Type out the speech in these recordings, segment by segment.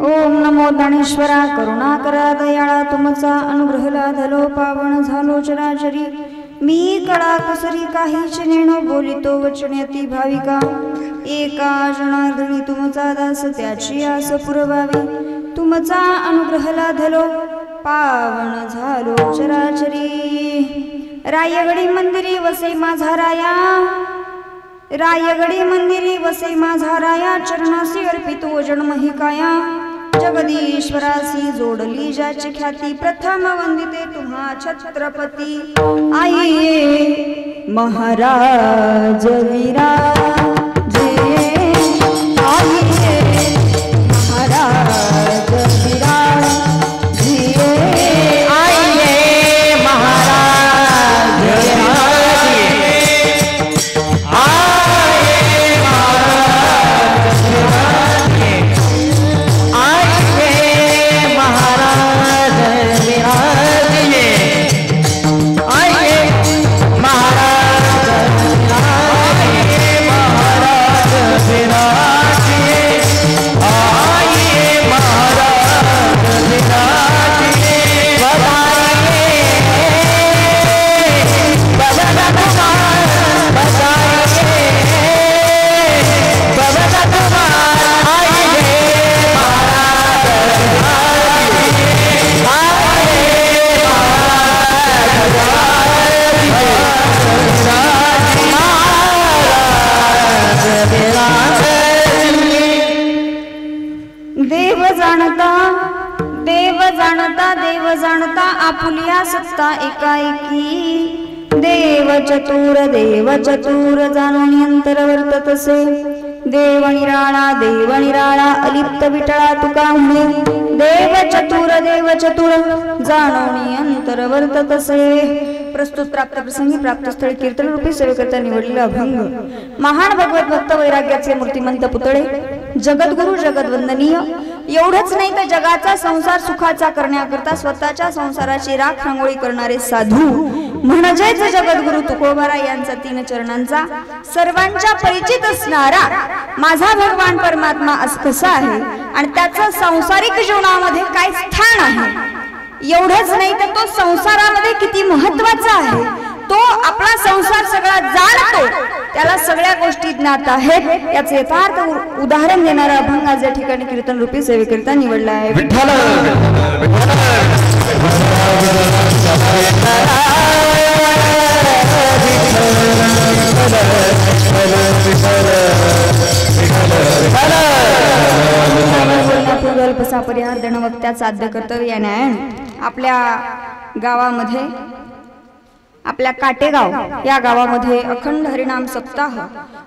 ओम नमो ज्ञानेश्वरा करुणाकरा दयाळा तुमचा अनुग्रह लाधलो पावन झालो चराचरी मी कळा कुसरी काहीच नेणो बोलितो वचने अति भाविका एका जनार्दनी तुमचा दास त्याची आस पुरवावी तुमचा अनुग्रह लाधलो पावन झालो चराचरी रायगडी मंदिरी वसे माझा राया रायगडी मंदिरी वसे माझा राया चरणासी अर्पितो जन्म ही काया जगदीश्वरासी जोडली ज्याची ख्याती प्रथम वंदिते तुम्हा छत्रपती आई महाराज विराज आई महाराज विराज देव जाणता आपुलिया सत्ता एकाएकी देव चतुर जाणून अंतर वर्ततसे देव निराळा अलिप्त विटळा तुका म्हणे देव चतुर जाणून अंतर वर्ततसे प्रस्तुत प्राप्त प्रसंगी प्राप्त स्थळी कीर्तन रूपी सेवेकरता निवडलेला अभंग महान भगवत भक्त वैराग्याचे मूर्तिमंत पुतळे जगद्गुरु जगद्वंदनीय एवढंच नाही तर जगाचा संसार सुखाचा करण्याकरता स्वतःच्या संसाराची राख रांगोळी करणारे साधू म्हणजेच जगद्गुरु तुकोबारा यांचा 3 चरणांचा सर्वांच्या परिचित असणारा माझा भगवान परमात्मा कसा आहे आणि त्याचं सांसारिक जीवनामध्ये काय स्थान आहे एवढंच नाही तर तो संसारामध्ये किती महत्त्वाचा आहे तो आपला संसार सगळा जाणतो त्याला सगळ्या गोष्टी ज्ञात आहेत याचे यथार्थ उदाहरण देणारा अभंग आज या ठिकाणी कीर्तन रूपी सेवेकरिता निवडला आहे विठ्ठल अल्पसा परिहार देणं वक्त्या साध्य कर्तव्य या न्यायाने आपल्या गावामध्ये आपल्या काटेगाव या गावामध्ये अखंड हरिनाम सप्ताह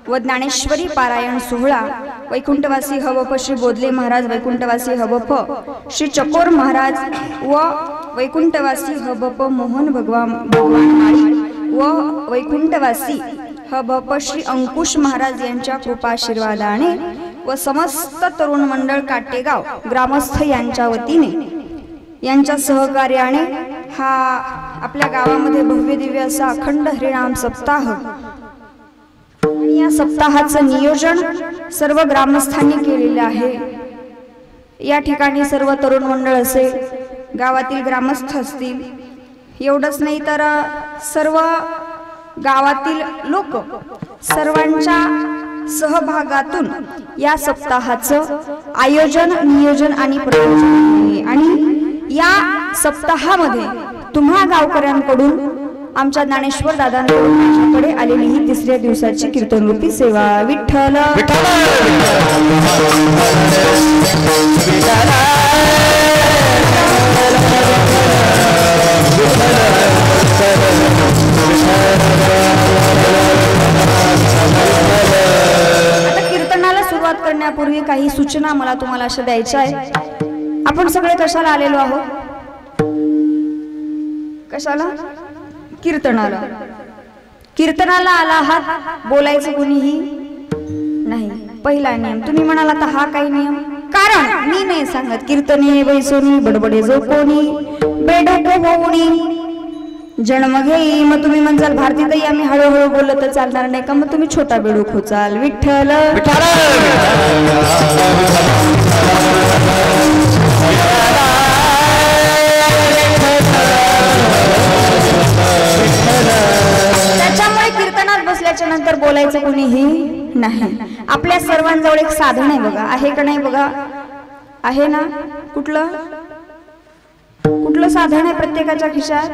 व ज्ञानेश्वरी पारायण सोहळा वैकुंठवासी हवप श्री बोधले महाराज वैकुंठवासी हवप श्री चकोर महाराज व वैकुंठवासी हवप मोहन भगवान माळी व वैकुंठवासी हवप श्री अंकुश महाराज यांच्या कृपाशीर्वादाने व समस्त तरुण मंडळ काटेगाव ग्रामस्थ यांच्या वतीने यांच्या सहकार्याने हा आपल्या गावामध्ये भव्य दिव्य असा अखंड हरिनाम सप्ताह आणि या सप्ताहाचं नियोजन सर्व ग्रामस्थांनी केलेले आहे या ठिकाणी सर्व तरुण मंडळ असेल गावातील ग्रामस्थ असतील एवढंच नाही तर सर्व गावातील लोक सर्वांच्या सहभागातून या सप्ताहाचं आयोजन नियोजन आणि प्रयोजन आणि या सप्ताहामध्ये तुम्हा गावकऱ्यांकडून आमच्या ज्ञानेश्वर दादांकडे आलेली ही 3ऱ्या दिवसाची कीर्तन रूपी सेवा विठ्ठल आता कीर्तनाला सुरुवात करण्यापूर्वी काही सूचना मला तुम्हाला अशा द्यायच्या आहे आपण सगळे कशाला आलेलो आहोत कशाला कीर्तनाला आला आहात बोलायचं कोणीही नाही पहिला नियम तुम्ही म्हणाला तर हा काही नियम कारण मी नाही सांगत कीर्तने बैसोनी बडबडे जो कोणी बेडोके होऊनी जन्म घेई मग तुम्ही म्हणजाल भारतीताई आम्ही हळूहळू बोललं तर चालणार नाही का मग तुम्ही छोटा बेडूक होचाल विठ्ठल नाही. आपल्या सर्वांजवळ एक साधन आहे बघा, आहे का नाही बघा, आहे ना? कुठलं कुठलं साधन आहे प्रत्येकाच्या खिशात?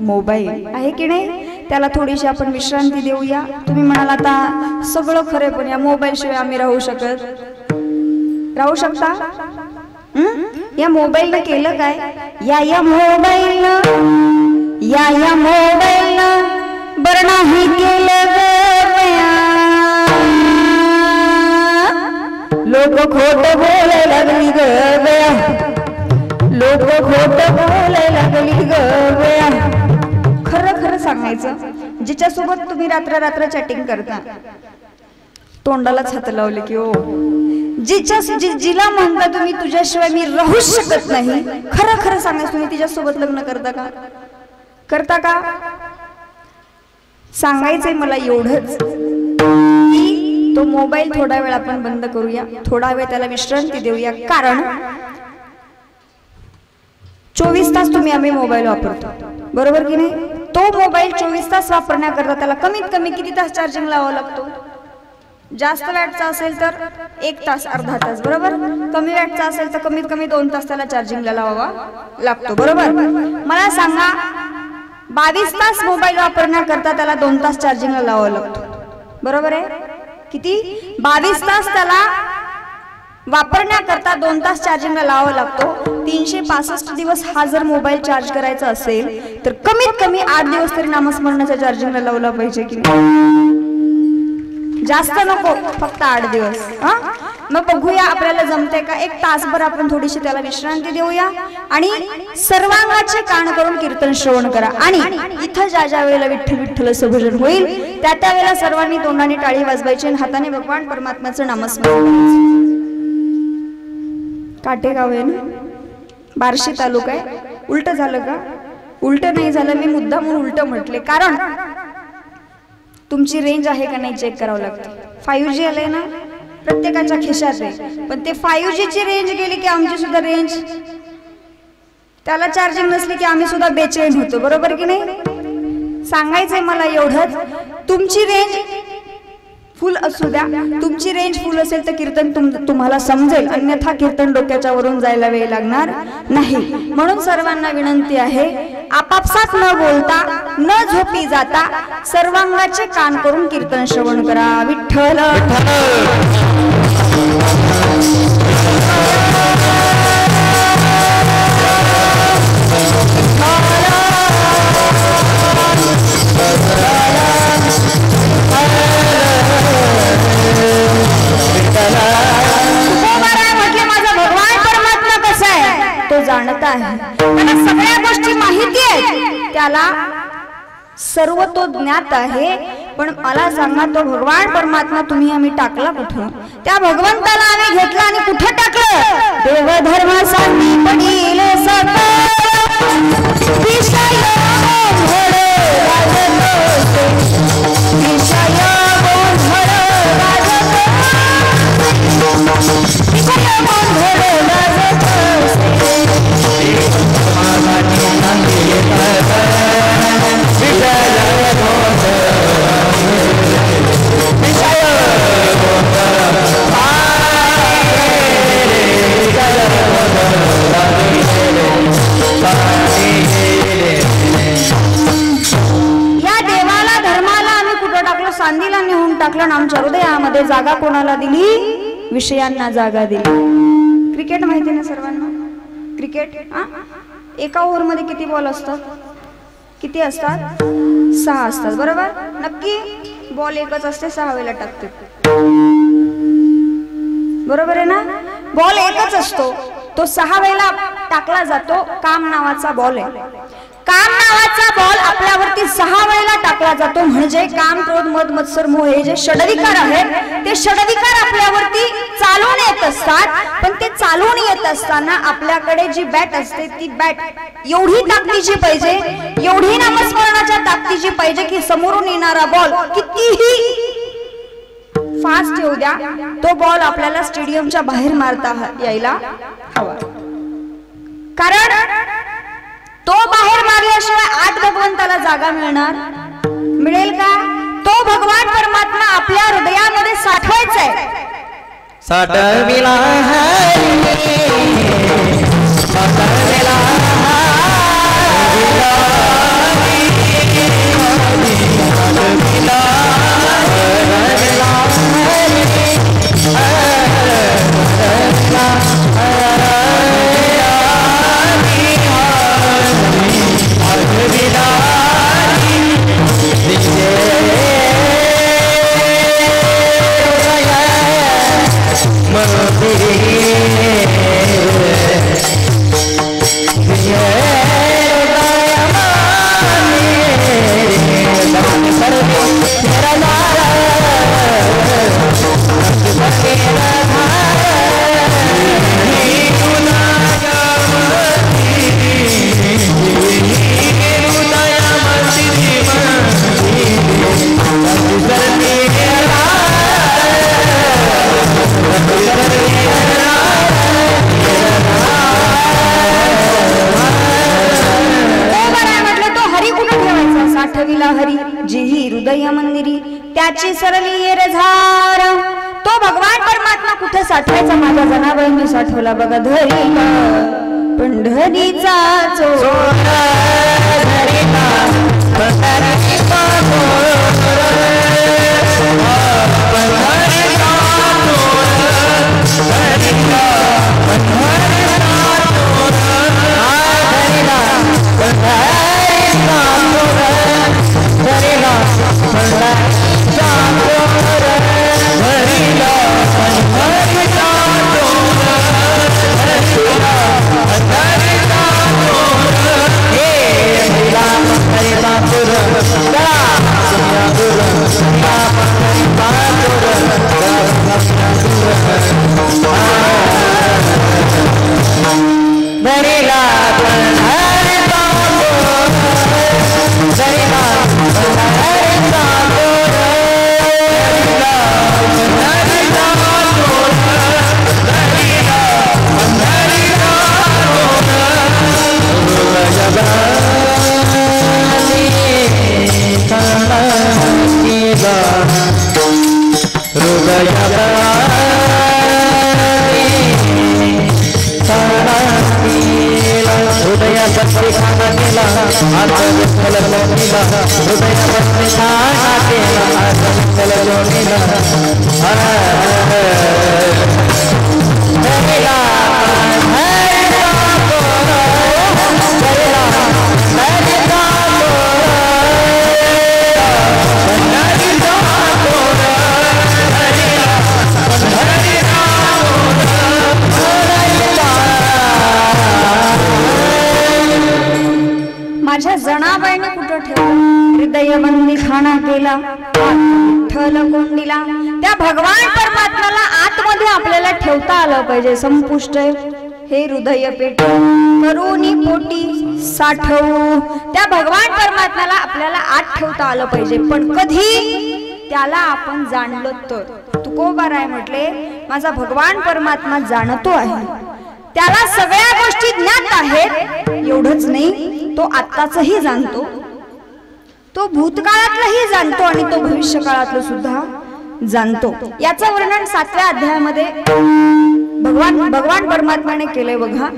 मोबाईल आहे की नाही? त्याला थोडीशी आपण विश्रांती देऊया. तुम्ही म्हणाल आता सगळं खरे, पण या मोबाईल शिवाय आम्ही राहू शकता? या मोबाईलनं केलं काय? या मोबाईलनं बरं नाही केलं गया, लोक खोट बोलायला लागली गया, लोक खोट बोलायला लागली गया. खरं खरं सांगायचं, जिच्यासोबत तुम्ही रात्र रात्र चॅटिंग करता, तोंडालाच हात लावले की ओ, जिला म्हणता तुम्ही तुझ्याशिवाय मी राहू शकत नाही, खरं खरं सांगायचं तुम्ही तिच्यासोबत लग्न करता का? सांगायचंय मला एवढंच की तो मोबाईल थोडा वेळ आपण बंद करूया, थोडा वेळ त्याला विश्रांती देऊया. कारण 24 तास आम्ही मोबाईल वापरतो, बरोबर की नाही? तो मोबाईल 24 तास वापरण्याकरता त्याला कमीत कमी किती तास चार्जिंग लावावा लागतो? जास्त वॅटचा असेल तर 1 तास अर्धा तास, बरोबर? कमी वॅटचा असेल तर कमीत कमी 2 तास त्याला चार्जिंगला लावावा लागतो, बरोबर? मला सांगा, 22 तास मोबाईल वापरण्याकरता त्याला 2 तास चार्जिंगला लावावा लागतो, बरोबर आहे? किती? 22 तास त्याला वापरण्याकरता 2 तास चार्जिंगला लावावा लागतो. 365 दिवस हा जर मोबाईल चार्ज करायचा असेल तर कमीत कमी 8 दिवस तरी नामस्मरणाच्या चार्जिंगला लावला पाहिजे की नाही? जास्त नको, फक्त 8 दिवस. मग बघूया आपल्याला जमते का? 1 तासभर आपण थोडीशी त्याला विश्रांती देऊया आणि सर्वांगाचे कान करून कीर्तन श्रवण करा. आणि इथं ज्या वेळेला विठ्ठल विठ्ठल असं भजन होईल त्या वेळेला सर्वांनी तोंडाने टाळी वाजवायची आणि हाताने भगवान परमात्म्याचं नामस्मरण करायचं. काटेगाव आहे ना, बार्शी तालुका आहे. उलट झालं का? उलट नाही झालं, मी मुद्दाम म्हणून उलट म्हटले, कारण तुमची रेंज आहे का नाही चेक करावं लागतं. 5G आलंय ना, प्रत्येकाच्या खिशात आहे, पण ते 5G ची रेंज गेली की आमची सुद्धा रेंज, त्याला चार्जिंग नसली की आम्ही सुद्धा बेचैन होतो, बरोबर की नाही? सांगायचंय मला एवढंच, तुमची रेंज फुल असू द्या. तुमची रेंज फुल असेल तर कीर्तन तुम्हाला समजेल, अन्यथा कीर्तन डोक्याच्या वरून जायला वेळ लागणार नाही. म्हणून सर्वांना विनंती आहे, आपापसात न बोलता न झोपी जाता सर्वांगाचे कान करून कीर्तन श्रवण करा. विठ्ठल म्हटले, माझा भगवान परमात्मा कसा आहे तो जाणता आहे, त्याला सगळ्या गोष्टी माहिती आहेत, त्याला सर्व तो ज्ञात आहे. पण मला सांगा, तो भगवान परमात्मा आम्ही टाकला कुठं? त्या भगवंताला आम्ही घेतला आणि कुठं टाकलं? देवधर्मासाठी पडील सांदीला नेऊन टाकलं. आमच्या हृदयामध्ये जागा कोणाला दिली? विषयांना जागा दिली. क्रिकेट माहिती ना सर्वांना? क्रिकेट एका ओव्हर मध्ये किती बॉल असतात? किती असतात? 6 असतात, बरोबर? नक्की बॉल एकच असते, 6 वेळेला टाकते, बरोबर आहे ना? बॉल एकच असतो, तो 6 वेळेला टाकला जातो. काम नावाचा बॉल आहे. काम नावाचा बॉल आपल्यावरती 6 वेळेला टाकला जातो. म्हणजे काम, क्रोध, मद, मत्सर, मोह हे जे षडविकार आहेत ते षडविकार आपल्यावरती चालून येत असतात. पण ते चालून येत असताना आपल्याकडे जी बॅट असते ती बॅट एवढी ताकदीची पाहिजे, एवढी नामस्मरणाच्या ताकदीची पाहिजे की समोरून येणारा बॉल कितीही फास्ट येऊ द्या, तो बॉल आपल्याला स्टेडियमच्या बाहेर मारता यायला हवा. कारण तो बाहेर मारल्याशिवाय आत भगवंताला जागा मिळेल का? तो भगवान परमात्मा आपल्या हृदयामध्ये साठवायचा आहे. साठविला हरी जिही हृदय मंदिरी त्याची सरली येर झार. तो भगवान परमात्मा कुठे साठवायचा? माझ्या जनाबाईंनी साठवला बघा धरीला पंढरीचा चोर. माझ्या जनाबाईने कुठं ठेवलं? हृदयबंदी खाना केला विठ्ठल कोंडीला. त्या भगवान परमात्म्याला आतमध्ये आपल्याला ठेवता आलं पाहिजे. संपुष्ट हे हृदय पेट करुणी पोटी साठवू. त्या भगवान परमात्म्याला आपल्याला आत ठेवता आलं पाहिजे. पण कधी? त्याला आपण जाणलो तर. तुकोबाराय म्हटले माझा भगवान परमात्मा जाणतो आहे, त्याला सगळ्या गोष्टी ज्ञात आहेत. एवढंच नाही, तो आत्ताचही जाणतो, तो भूतकाळातलंही जाणतो आणि तो भविष्य काळातलं सुद्धा जाणतो. याचं वर्णन 7व्या अध्यायामध्ये भगवान परमात्म्याने केलंय बघा.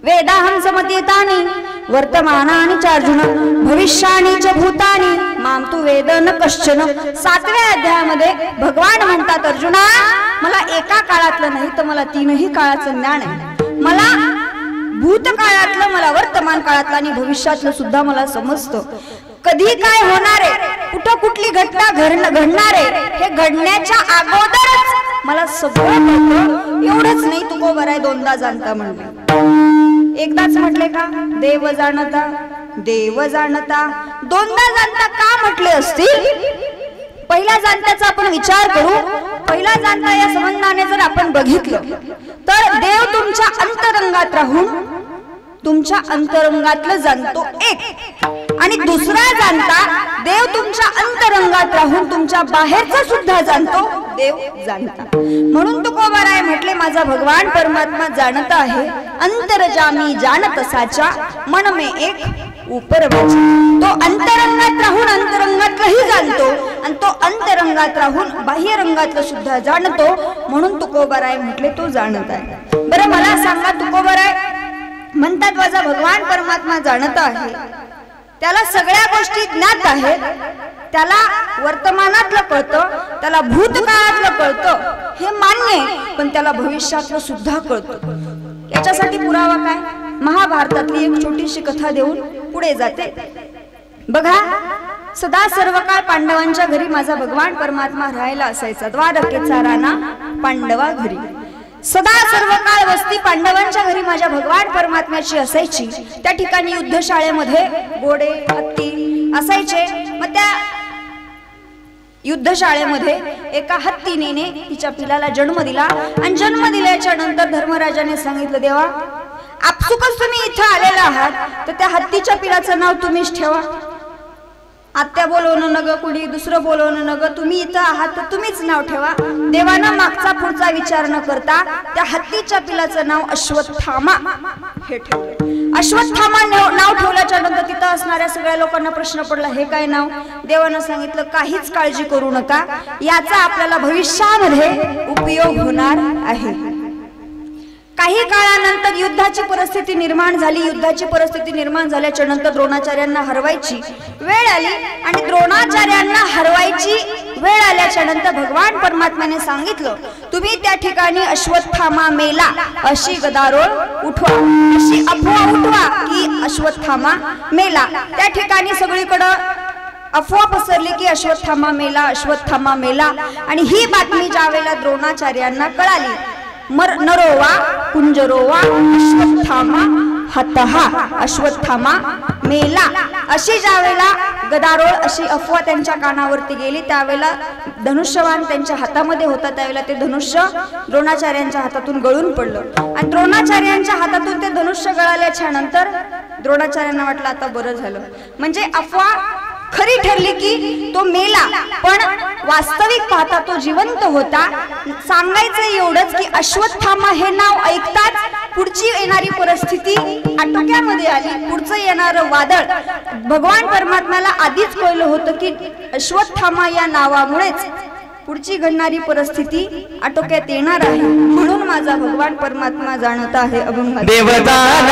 वेदाहं समतीतानि वर्तमानानि च अर्जुन भविष्यानि च भूतानि मां तु वेद न कश्चन. 7व्या अध्यायामध्ये भगवान म्हणतात अर्जुना, मला एका काळातलं नाही तर मला 3ही काळाचं ज्ञान आहे. मला भूतकाळातलं, मला वर्तमान काळातलं आणि भविष्यातलं सुद्धा मला समजतं. कधी काय होणार आहे, कुठं कुठली घटना घडणार आहे, हे घडण्याच्या अगोदरच मला सगळं कळतं. एवढंच नाही, तुकोबाराय दोनदा जाणता म्हणले. एकदाच म्हटले का? देव जाणता देव जाणता. दोनदा जाणता का म्हटले असतील? पहिला जाणत्याचा आपण विचार करू. पहिला जाणता या संबंधाने जर आपण बघितलं तर देव तुमच्या अंतरंगात राहून तुमच्या अंतरंगातलं जाणतो एक, आणि दुसरा जाणता देव तुमच्या अंतरंगात राहून तुमच्या बाहेरचं सुद्धा जाणतो देव जाणता. म्हणून तुकोबाराय म्हटले माझा भगवान परमात्मा जाणत आहे. अंतरजामी जाणत साचा मन में एक उपरवाची. तो अंतरंगात राहून अंतरंगातलंही जाणतो आणि तो अंतरंगात राहून बाह्यरंगातलं सुद्धा जाणतो. म्हणून तुकोबाराय म्हटले तो जाणत आहे. बरं मला सांगा, तुकोबाराय म्हणतात माझा भगवान परमात्मा जाणत आहे, त्याला सगळ्या गोष्टी ज्ञात आहेत, त्याला वर्तमानातलं कळतं, त्याला भूतकाळातलं कळतं, हे मान्य आहे, पण त्याला भविष्यातलं सुद्धा कळतं. याच्यासाठी पुरावा काय? महाभारतातली एक छोटीशी कथा देऊन पुढे जाते. बघा, सदा सर्व काळ पांडवांच्या घरी माझा भगवान परमात्मा राहायला असायचा. द्वारकेचा राणा पांडवा घरी. सदा सर्व काळ वस्ती पांडवांच्या घरी माझ्या भगवान परमात्म्याची असायची. त्या ठिकाणी युद्धशाळेमध्ये घोडे हत्ती असायचे. मग त्या युद्धशाळेमध्ये एका हत्तीने तिच्या पिलाला जन्म दिला आणि जन्म दिल्याच्या नंतर धर्मराजाने सांगितलं, देवा आपसुकच तुम्ही इथं आलेला आहात तर त्या हत्तीच्या पिलाचं नाव तुम्हीच ठेवा. आत्या बोलवणं नग, कुणी दुसरं बोलवणं नग, तुम्ही इथं आहात तर तुम्हीच नाव ठेवा. देवानं मागचा पुढचा विचार न करता त्या हत्तीच्या पिलाचं नाव अश्वत्थामा हे ठेवलं. अश्वत्थामा नाव ठेवल्याच्या नंतर तिथं असणाऱ्या सगळ्या लोकांना प्रश्न पडला, हे काय नाव? देवानं सांगितलं, काहीच काळजी करू नका, याचा आपल्याला भविष्यामध्ये उपयोग होणार आहे. काही काळानंतर युद्धाची परिस्थिती निर्माण झाली. युद्धाची परिस्थिती निर्माण झाल्याच्या नंतर द्रोणाचार्यांना हरवायची वेळ आली आणि द्रोणाचार्यांना हरवायची वेळ आल्याच्या नंतर भगवान परमात्म्याने सांगितलं, तुम्ही त्या ठिकाणी अश्वत्थामा मेला अशी गदारोळ उठवा, अशी अफवा उठवा की अश्वत्थामा मेला. त्या ठिकाणी सगळीकडं अफवा पसरली की अश्वत्थामा मेला, अश्वत्थामा मेला. आणि ही बातमी ज्यावेळेला द्रोणाचार्यांना कळाली, नरोवा कुंजरोवा अश्वत्थामा हतहा, अश्वत्थामा मेला, अशी ज्यावेळेला गदारोळ अशी अफवा त्यांच्या कानावरती गेली, त्यावेळेला धनुष्यबाण त्यांच्या हातामध्ये होता. त्यावेळेला ते धनुष्य द्रोणाचार्यांच्या हातातून गळून पडलं आणि द्रोणाचार्यांच्या हातातून ते धनुष्य गळाल्याच्या नंतर द्रोणाचार्यांना वाटलं आता बरं झालं. म्हणजे अफवा खरी ठरली की तो मेला, पण वास्तविक पाहता तो जिवंत होता. सांगायचं एवढंच की अश्वत्थामा हे नाव ऐकताच पुढची येणारी परिस्थिती आटोक्यामध्ये आली. पुढचं येणारं वादळ भगवान परमात्म्याला आधीच कळलं होतं की अश्वत्थामा या नावामुळेच पुढची घडणारी परिस्थिती आटोक्यात येणार आहे. म्हणून माझा भगवान परमात्मा जाणत आहे अभंग. देवदान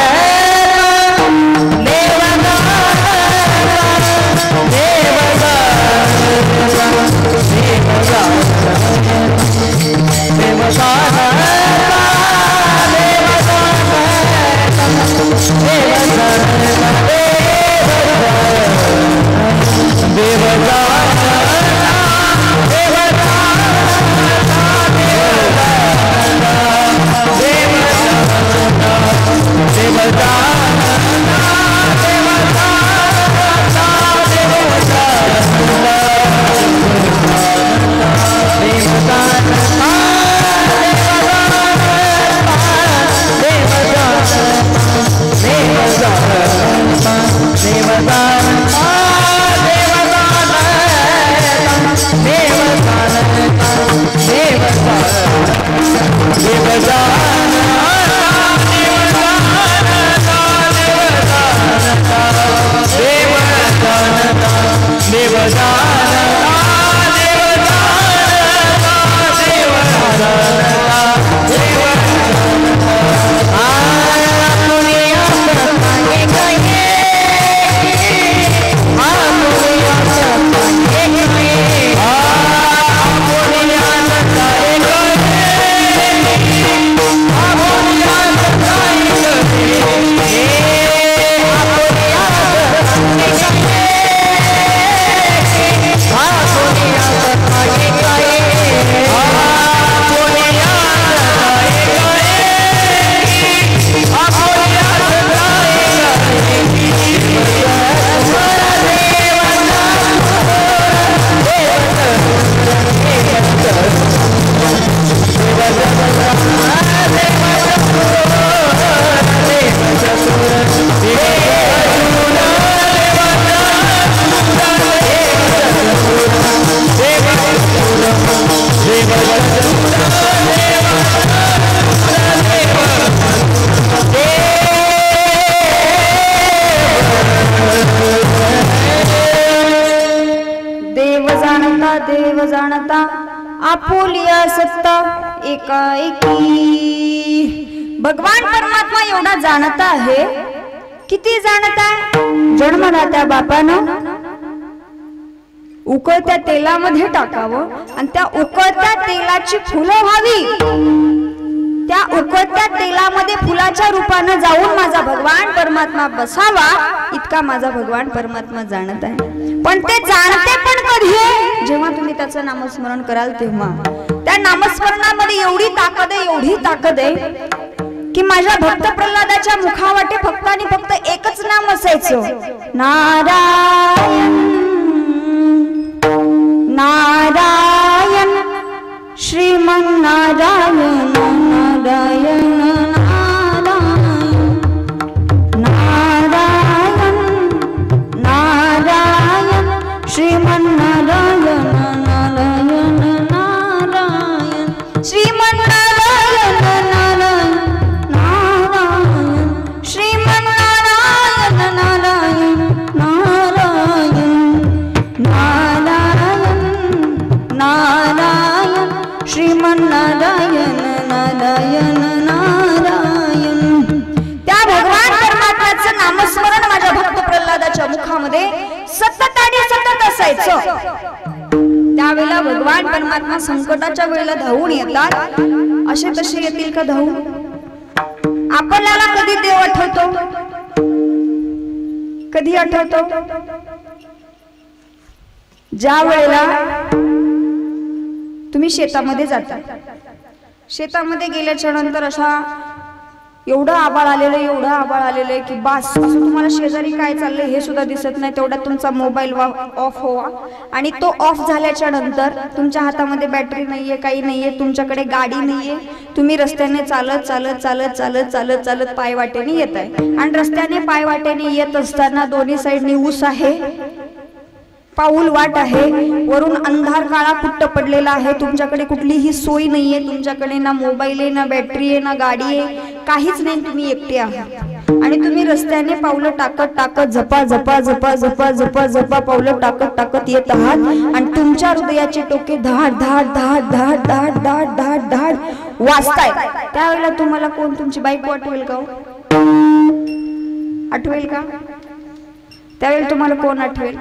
एकाएकी. भगवान परमात्मा एवढा जाणता आहे. किती जाणता आहे? जन्मला त्या बापानं उकळत्या तेलामध्ये टाकावं आणि त्या उकळत्या तेलाची फुलं व्हावी. त्या उकळत्या तेलामध्ये फुलाच्या रूपानं जाऊन माझा भगवान परमात्मा बसावा इतका माझा भगवान परमात्मा जाणत आहे. पण ते जाणते पण कधी आहे? जेव्हा तुम्ही त्याचं नामस्मरण कराल तेव्हा. त्या नामस्मरणामध्ये एवढी ताकद आहे की माझ्या भक्त प्रल्हादाच्या मुखावाटे फक्त आणि फक्त एकच नाम असायचं, नारायण नारायण श्रीमन्नारायण नारायण नारायण नारायण श्रीमन्नारायण नारायण नारायण श्रीमन्नारायण नारायण नारायण श्रीमन्नारायण नारायण नारायण नारायण नारायण श्रीमन्नारायण नारायण नारायण. त्या भगवान परमात्म्याचं नामस्मरण माझ्या भक्त प्रल्हादाच्या मुखामध्ये सतत आणि सतत असायचं. त्यावेळेला भगवान परमात्मा संकटाच्या वेळेला धावून येतात. असे तसे येतील का धावून? आपल्याला कधी देव आठवतो? कधी आठवतो? ज्या वेळेला तुम्ही शेतामध्ये जाता. शेतामध्ये गेल्याच्या नंतर अशा एवढं आबाळ आलेलं की बास, तुम्हाला शेजारी काय चाललंय हे सुद्धा दिसत नाही. तेवढ्यात तुमचा मोबाईल ऑफ व्हावा आणि तो ऑफ झाल्याच्या नंतर तुमच्या हातामध्ये बॅटरी नाहीये, काही नाहीये, तुमच्याकडे गाडी नाहीये. तुम्ही रस्त्याने चालत चालत चालत चालत चालत चालत पायवाटेने येत आहे आणि रस्त्याने पायवाटेने येत असताना दोन्ही साईडनी ऊस आहे, पाऊल वाट आहे, वरून अंधार काळा कुट्ट पडलेला आहे. तुमच्याकडे कुठलीही सोय नाहीये. तुमच्याकडे ना मोबाईल आहे, ना बॅटरी आहे, ना गाडी आहे, काहीच नाही. तुम्ही एकटे आहात आणि तुम्ही रस्त्याने पावलं टाकत टाकत झपा झपा झपा झपा झपा झपा पावलं टाकत टाकत येत आहात आणि तुमच्या हृदयाचे टोके धाड धाड धाड धाड धाड धाड धाड धाड वाजताय. त्यावेळेला तुम्हाला कोण तुमची बायको आठवेल का? आठवेल का? त्यावेळेला तुम्हाला कोण आठवेल?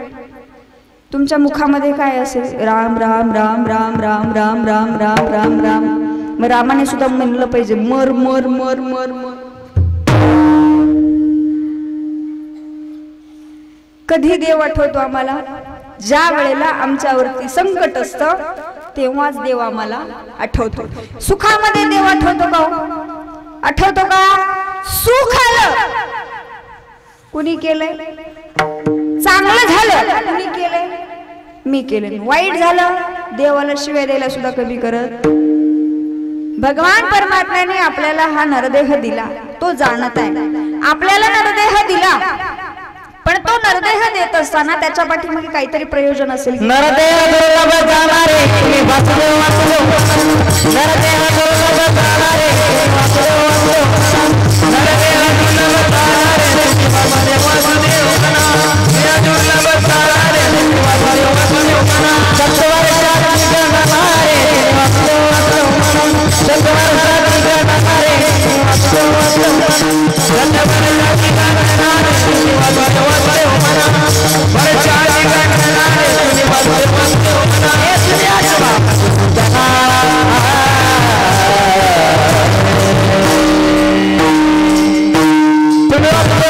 तुमच्या मुखामध्ये काय असेल? राम राम राम राम राम राम राम राम राम राम. मग रामाने सुद्धा म्हणलं पाहिजे मर मर मर मर मर. कधी देव आठवतो आम्हाला? ज्या वेळेला आमच्यावरती संकट असतं तेव्हाच देव आम्हाला आठवतो. सुखामध्ये देव आठवतो का? आठवतो का? सुख आलं कुणी केलंय? चांगलं झालं कुणी केलंय? मी केलं. वाईट झालं देवाला शिव्या द्यायला सुद्धा कमी करत. भगवान परमात्म्याने आपल्याला हा नरदेह दिला, तो जाणत आहे. आपल्याला नरदेह दिला पण तो नरदेह देत असताना त्याच्या पाठीमागे काहीतरी प्रयोजन असेल. नरदेह दुर्लभ जाणारे तुम्ही वासुदेव वासुदेव. नरदेह दुर्लभ जाणारे तुम्ही वासुदेव वासुदेव. नरदेह दुर्लभ जाणारे तुम्ही वासुदेव वासुदेव. दुर्लभ जाणारे तुम्ही वासुदेव वासुदेव. सत्वर साधी गणनारे तुम्ही वासुदेव वासुदेव. सत्वर साधी गणनारे तुम्ही वासुदेव वासुदेव. सत्वर साधी गणनारे तुम्ही वासुदेव वासुदेव. वरचारी गणनारे तुम्ही वासुदेव वासुदेव. हे सूर्याचा बाप तुम्ही वासुदेव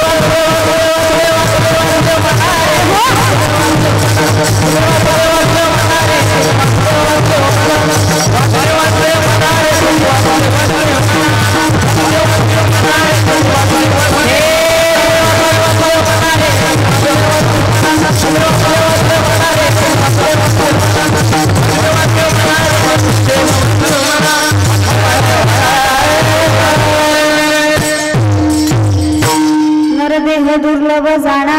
नरदेह दुर्लभ जाणा,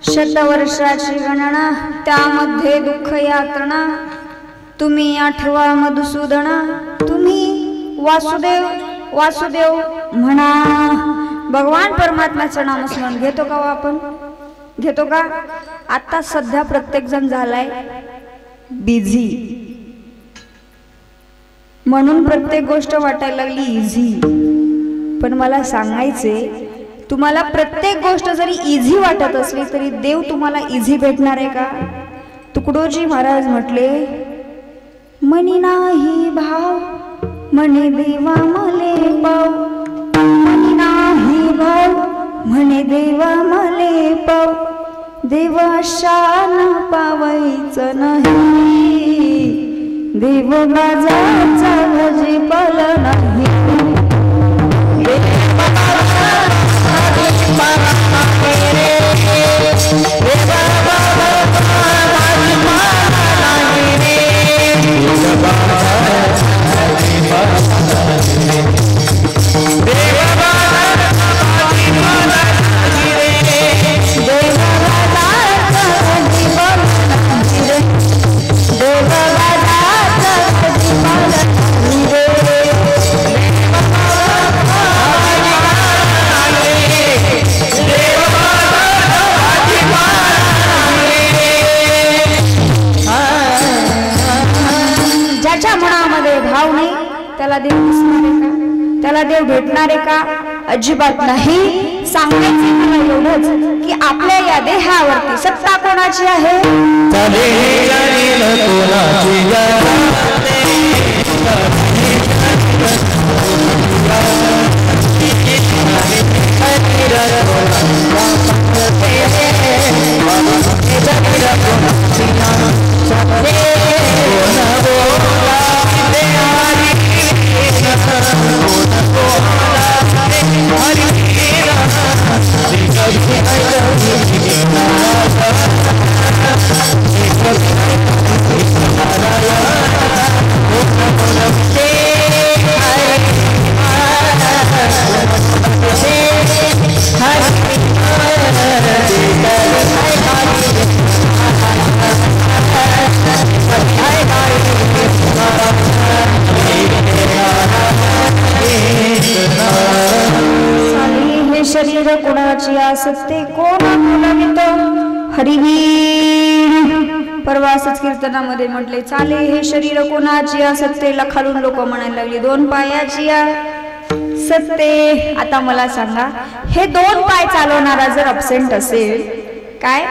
शतवर्षाची गणना, त्यामध्ये दुःख यातना. तुम्ही आठवा मधुसूदना, तुम्ही वासुदेव वासुदेव म्हणा. भगवान परमात्म्याचं नामस्मरण घेतो का आपण? घेतो का? आता सध्या प्रत्येक जण झालाय बिझी. म्हणून प्रत्येक गोष्ट वाटायला लागली इझी. पण मला सांगायचे, तुम्हाला प्रत्येक गोष्ट जरी इझी वाटत असली तरी देव तुम्हाला इझी भेटणार आहे का? तुकडोजी महाराज म्हटले, मनी नाही भाव म्हणे देवा मले पाव, मनी नाही भाव म्हणे देवा मले पाव, देवा शान पावायचं नाही, देव बाजाचा भाजीपाल नाही. त्याला देव दिसणार आहे का? त्याला देव भेटणार आहे का? अजिबात नाही. सांगायचे मला एवढंच की आपल्या या देहावरती सत्ता कोणाची आहे? शरीर कोणाची आसते कोण बोलावितो हरिवीर. परवा असंच कीर्तनामध्ये म्हटले, चाले हे शरीर कोणाची आसते, खालून लोक म्हणायला लागली दोन पायाची सत्ते. आता मला सांगा, हे दोन पाय चालवणारा जर अब्सेंट असेल, काय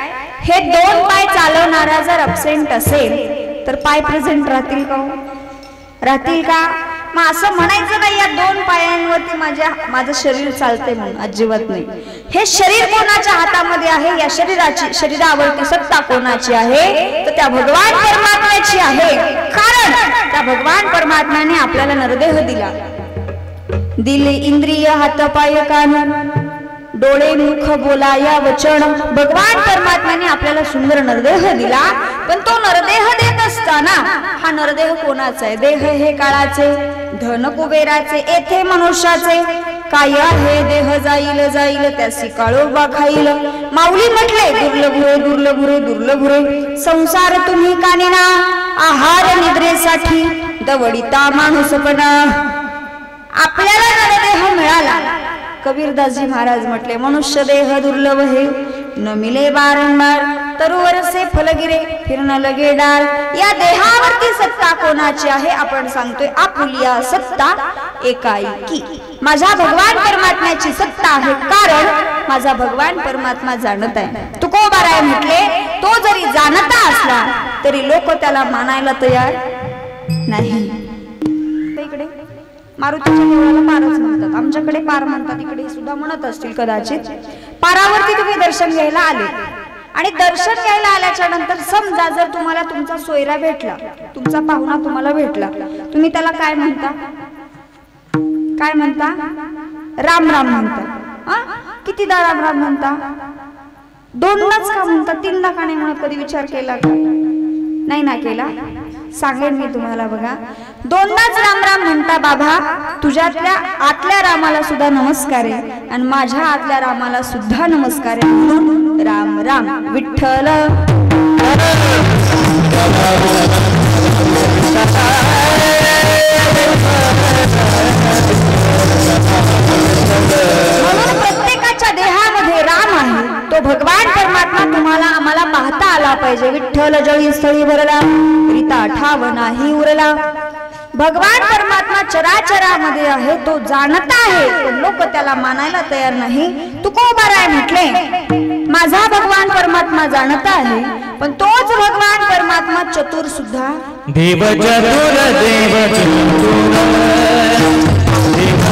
हे दोन पाय चालवणारा जर अब्सेंट असेल तर पाय प्रेझेंट राहतील का? राहतील का? मग असं म्हणायचं नाही या दोन पायांवरती माझं शरीर चालते म्हणून, अजिबात नाही. हे शरीर कोणाच्या हातामध्ये आहे? या शरीरावरती सत्ता कोणाची आहे? तर त्या भगवान परमात्म्याची आहे. कारण त्या भगवान परमात्म्याने आपल्याला नरदेह दिला. दिले इंद्रिय हात पाय कान डोळे मुख बोलाया वचन. भगवान परमात्म्याने आपल्याला सुंदर नरदेह दिला. पण तो नरदेह देत असताना हा नरदेह कोणाचा आहे? देह हे काळाचे, धन कुबेराचे, येथे मनुष्याचे. काय आहे देह जाईल जाईल त्यासी काळोबा खाईल. माऊली म्हटले, दुर्लभुरे दुर्लभुरे दुर्लभुरे संसार तुम्ही कानिना, आहार निद्रेसाठी दवडिता माणूसपणा. आपल्याला नरदेह मिळाला. कबीरदासजी महाराज म्हटले, मनुष्य देह दुर्लभ हे न मिले बारंबार, तरुवर से फलगिरे फिरन लगे डार. या देहावरती सत्ता कोणाची आहे? आपण सांगतोय आपुलिया सत्ता एकाएकी. माझ्या भगवान परमात्म्याची सत्ता आहे. कारण माझा भगवान परमात्मा जाणत आहे. तुकोबाराय म्हटले, तो जरी जाणता असला तरी लोक त्याला मानायला तयार नाही. इकडे मारुतीच्या देवळाला पारच म्हणतात, आमच्याकडे पार म्हणतात, इकडे सुद्धा म्हणत असतील कदाचित. पारावरती तुम्ही दर्शन घ्यायला आले आणि दर्शन घ्यायला आल्याच्या नंतर समजा जर तुम्हाला तुमचा सोयरा भेटला, तुमचा पाहुणा तुम्हाला भेटला, तुम्ही त्याला काय म्हणता? काय म्हणता? राम राम म्हणता. कितीदा राम राम म्हणता? दोनदाच का म्हणता? तीनदा का नाही म्हणत? कधी विचार केला का? नाही ना केला? सांगेन मी तुम्हाला. बघा, दोनदाच राम राम म्हणता. बाबा, तुझ्यातल्या आतल्या रामाला सुद्धा नमस्कार आहे आणि माझ्या आतल्या रामाला सुद्धा नमस्कार आहे. म्हणून राम राम विठ्ठल. म्हणून प्रत्येकाच्या देहामध्ये राम आहे. तो भगवान परमात्मा तुम्हाला आम्हाला पाहता आला पाहिजे. विठ्ठल जळी स्थळी भरला, रीता ठाव नाही उरला. भगवान परमात्मा चराचरामध्ये आहे, तो जाणता आहे, पण लोक त्याला मानायला तयार नाही. तुकोबाराय म्हटले माझा भगवान परमात्मा जाणता आहे, पण तोच भगवान परमात्मा चतुर सुद्धा. देव चतुर देव चतुर देव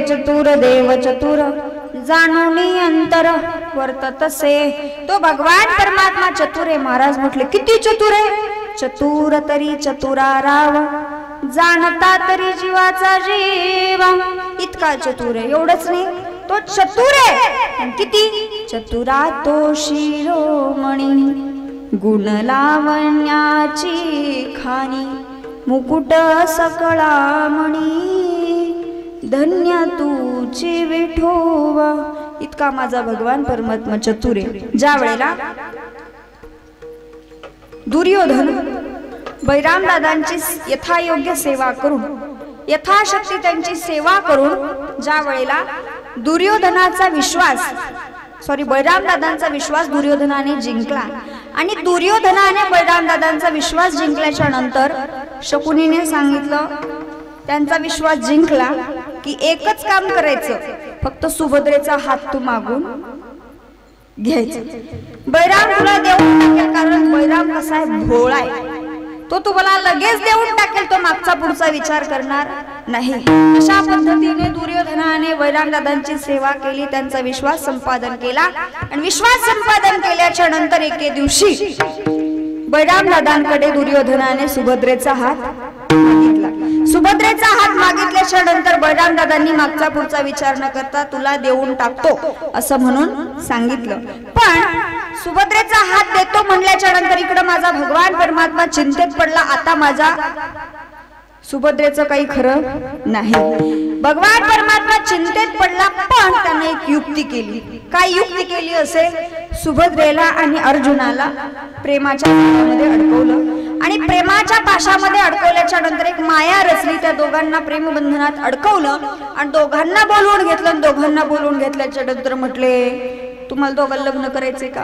चतुर देव देव चतुर जाणूनी अंतर वर्ततसे. तो भगवान परमात्मा चतुर आहे. महाराज म्हटले किती चतुर आहे? चतुर तरी चतुरा राव, जाणता तरी जीवाचा जीव. इतका चतुर आहे. एवढंच नाही, तो चतुर आहे. किती चतुरा तो शिरोमणी, गुण लावण्याची खाणी, मुकुट सकळा मणी, धन्य तुझे विठोबा. इतका माझा भगवान परमात्मा चतुर आहे. ज्या वेळेला दुर्योधन बैराम दादांची यथायोग्य सेवा करून, यथाशक्ती त्यांची सेवा करून, ज्या वेळेला दुर्योधनाचा विश्वास बैराम दादांचा विश्वास दुर्योधनाने जिंकला आणि दुर्योधनाने बैराम दादांचा विश्वास जिंकल्याच्या नंतर शकुनीने सांगितलं, त्यांचा विश्वास जिंकला की एकच काम करायचं, फक्त सुभद्रेचा हात तू मागून घ्यायचा. बैराम तुला देऊन टाकेल, कारण बैराम कसा आहे, भोळा आहे. तो तुम्हाला लगेच देऊन टाकेल, तो मागचा पुढचा विचार करणार नाही. अशा पद्धतीने दुर्योधनाने बैराम दादांची सेवा केली, त्यांचा विश्वास संपादन केला आणि विश्वास संपादन केल्याच्या नंतर एके दिवशी बैराम दादांकडे दुर्योधनाने सुभद्रेचा हात मागितला. सुभद्रेचा हात मागितल्याच्या नंतर बैराम दादांनी मागचा पुढचा विचार न करता तुला देऊन टाकतो असं म्हणून सांगितलं. पण सुभद्रेचा हात देतो म्हणल्याच्या नंतर इकडे माझा भगवान परमात्मा चिंतेत पडला. आता माझा सुभद्रेचं काही खरं नाही. भगवान परमात्मा चिंतेत पडला, पण त्याने एक युक्ती केली. काय युक्ती केली असेल? सुभद्रेला आणि अर्जुनाला प्रेमाच्या पाशामध्ये अडकवलं आणि प्रेमाच्या पाशामध्ये अडकवल्याच्या नंतर एक माया रचली. त्या दोघांना प्रेमबंधनात अडकवलं आणि दोघांना बोलवून घेतलं. दोघांना बोलवून घेतल्याच्या नंतर म्हटले, तुम्हाला दोघांना लग्न करायचे का?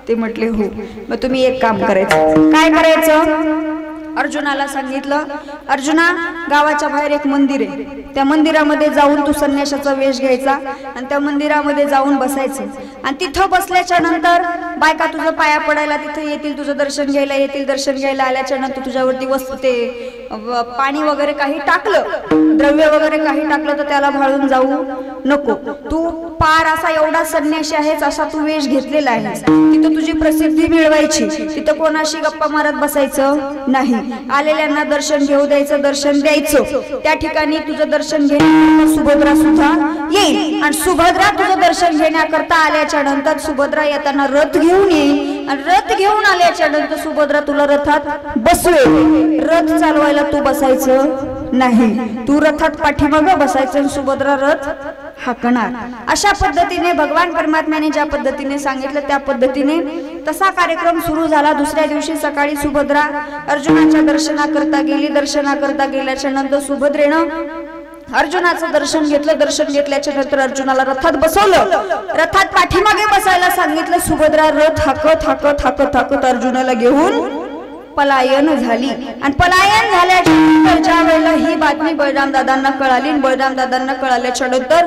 ते म्हटले हो. मग तुम्ही एक काम करायचं. काय करायचं? अर्जुनाला सांगितलं, अर्जुना गावाच्या बाहेर एक मंदिर आहे, त्या मंदिरामध्ये जाऊन तू संन्यासाचा वेश घ्यायचा आणि त्या मंदिरामध्ये जाऊन बसायचं आणि तिथं बसल्याच्या नंतर बायका तुझं पाया पडायला तिथे येतील, तुझं दर्शन घ्यायला येतील. दर्शन घ्यायला आल्याच्या नंतर तुझ्यावरती वस्तू ते पाणी वगैरे काही टाकलं, द्रव्य वगैरे काही टाकलं तर त्याला भाळून जाऊ नको. तू पार असा एवढा संन्यासी आहेस, असा तू वेश घेतलेला आहेस. तिथं तुझी प्रसिद्धी मिळवायची, तिथं कोणाशी गप्पा मारत बसायचं नाही. आलेल्यांना दर्शन घेऊ द्यायचं, दर्शन द्यायचं. त्या ठिकाणी तुझं दर्शन घेण्याकरता सुभद्रा सुद्धा येईल आणि सुभद्रा तुझं दर्शन घेण्याकरता आल्याच्या नंतर सुभद्रा येताना रथ घेऊन येईल आणि रथ घेऊन आल्याच्या नंतर सुभद्रा तुला रथात बसवेल. रथ चालवायला तू बसायचं नाही, तू रथात पाठीमागं बसायचं आणि सुभद्रा रथ हाकणार. अशा पद्धतीने भगवान परमात्म्याने ज्या पद्धतीने सांगितलं त्या पद्धतीने तसा कार्यक्रम सुरू झाला. दुसऱ्या दिवशी सकाळी सुभद्रा अर्जुनाच्या दर्शनाकरता गेली. दर्शनाकरता गेल्याच्या नंतर सुभद्रेनं अर्जुनाचं दर्शन घेतलं. दर्शन घेतल्याच्या नंतर अर्जुनाला रथात बसवलं, रथात पाठीमागे बसायला सांगितलं. सुभद्रा रथ हाकत हाकत हाकत हाकत अर्जुनाला घेऊन पलायन झाली आणि पलायन झाल्याच्या ज्या वेळेला ही बातमी बळराम दादांना कळाली आणि बळराम दादांना कळाल्याच्या नंतर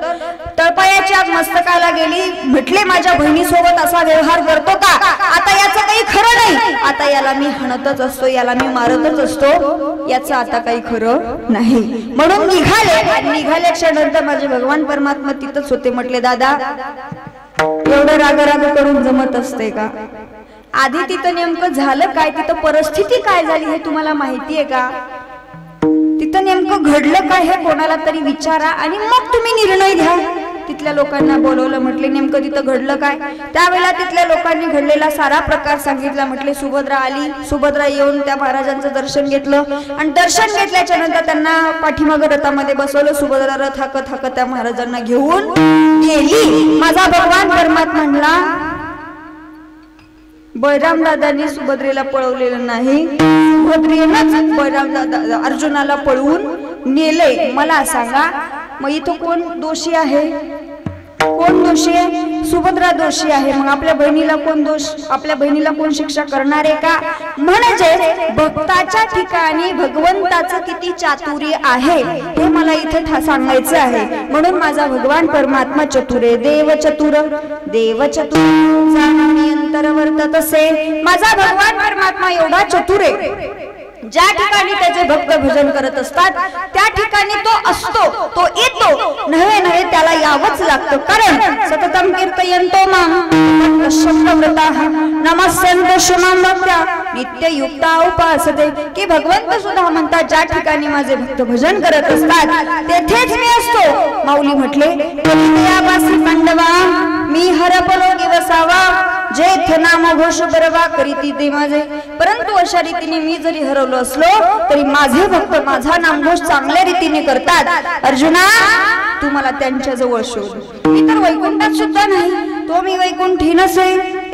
तळपायाच्या मस्तकाला गेली, म्हटले माझ्या बहिणीसोबत असा व्यवहार करतो का, आता याचं काही खरं नाही, आता याला मी हाणतच असतो, याला मी मारतच असतो, याचं आता काही खरं नाही. म्हणून निघाल्याच्या नंतर माझे भगवान परमात्मा तिथंच होते. म्हटले दादा एवढं राग करून जमत असते का, आधी तिथं नेमकं झालं काय, तिथं परिस्थिती काय झाली हे तुम्हाला माहितीये का, तिथं नेमकं घडलं काय हे कोणाला तरी विचारा आणि मग तुम्ही निर्णय घ्या. तिथल्या लोकांना बोलवलं, म्हटले नेमकं तिथं घडलं काय. त्यावेळेला तिथल्या लोकांनी घडलेला सारा प्रकार सांगितला. म्हटले सुभद्रा आली, सुभद्रा येऊन त्या महाराजांचं दर्शन घेतलं आणि दर्शन घेतल्याच्या नंतर त्यांना पाठीमागं रथामध्ये बसवलं. सुभद्रा रथ हाकत त्या महाराजांना घेऊन गेली. माझा भगवान परमात्मा म्हणला बळराम दादांनी सुभद्रेला पळवलेलं नाही, सुभद्रेनंच बळराम दादा अर्जुनाला पळवून नेले. मला सांगा मग इथं कोण दोषी आहे, कोण दोषी आहे, सुभद्रा दोषी आहे. मग आपल्या बहिणीला कोण दोष, आपल्या बहिणीला कोण शिक्षा करणार आहे का. म्हणजे भक्ताच्या ठिकाणी भगवंताचं किती चातुर्य आहे हे मला इथे सांगायचं आहे. म्हणून माझा भगवान परमात्मा चतुरे देव चतुर जाणारी अंतर वर्तत असे. माझा भगवान परमात्मा एवढा चतुर आहे, ज्या ठिकाणी त्याचे भक्त भजन करत असतात त्या ठिकाणी तो असतो, तो येतो, नव्हे त्याला यावंच लागतं. कारण सततम कीर्तयन्तो मां शब्दव्रताः नमस्यन्तो शुमां भक्त्या नित्ययुक्ता उपासते. की भगवंत सुद्धा म्हणतात ज्या ठिकाणी माझे भक्त भजन करत असतात तेथेच मी असतो. माऊली म्हटले यावासी पांडवा मी हरपलोकी वसावा जेथ नाम घोष बरवा करीती ते माझे. परंतु अशा रीतीने मी जरी हरवलो असलो तरी माझे भक्त माझा नामघोष चांगल्या रीतीने करतात. अर्जुना तू मला त्यांच्या जवळ शोध. मी तर वैकुंठात सुद्धा नाही, तो मी वैकुंठी नसे,